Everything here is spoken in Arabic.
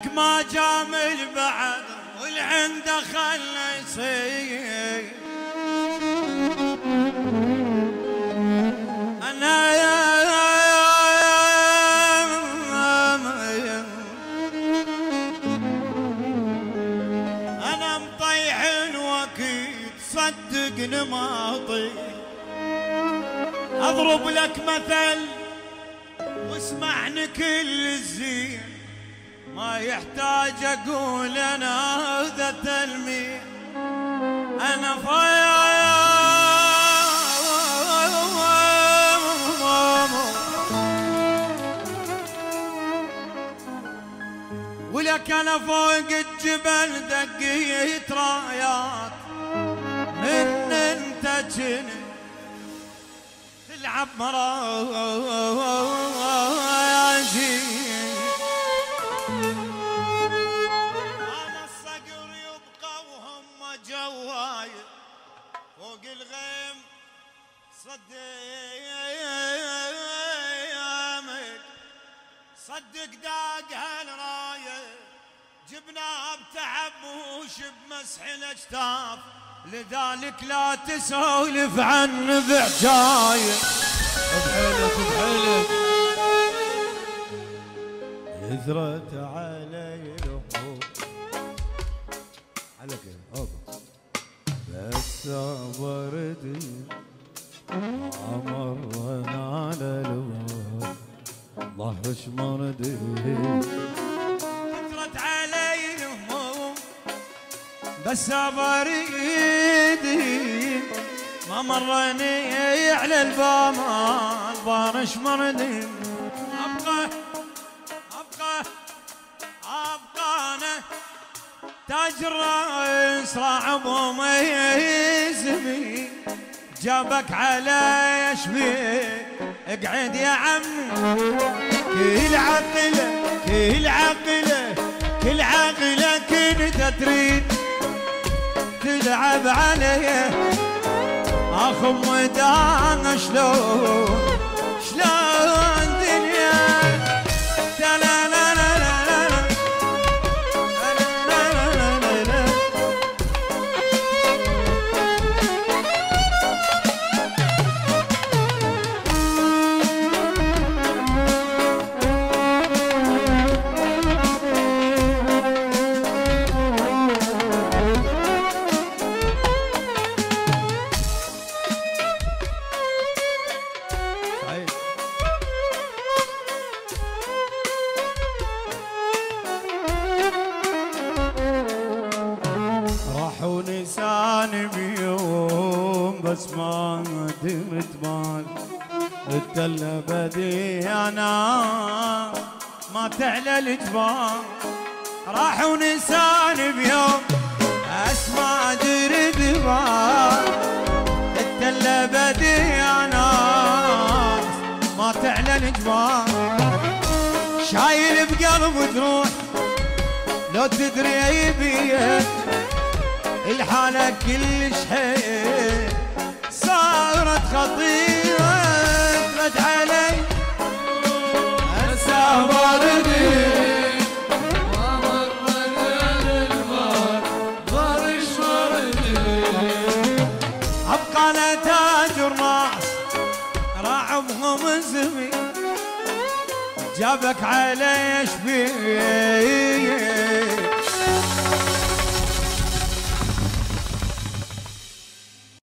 ما جامل بعد والعنده خلى يصير انا مطيح واكيد صدقني ما اطيح اضرب لك مثل واسمعني كل الزين ما يحتاج اقول انا هذا تلميح انا ولك انا فوق الجبل دقيت رايات من انت جنت تلعب مراجي جواي فوق الغيم صدق داق هالرايه جبناها بتعبوش بمسح الاجتاف لذلك لا تسولف عن بعجايه بحيلك بحيلك يثرت علي الحب على كده هوبا بس صبرت مرنا على الواد الله شمردي كثرت علي الهموم بس صبرت ما مرني على البار شمردي ابقى انا تاج الراس راعب وميزمي جابك على يشبيه اقعد يا عمي كل عقله كل عقله كل عقله كنت تريد تلعب عليه اخو مدان شلون دنيا ونسان بيوم بس ما دمت مال التلة بدي انا ما تعلى الجبال راح ونسان بيوم بس ما درد مال التلة بدي انا ما تعلى الجبال شايل بقلب تروح لو تدري بيه الحالة كلش حيل صارت خطيرة ترد علي هسه باردي ما مرت البار ضرش وردي ابقى نتاج الراس راعبهم زمي جابك علي شبيه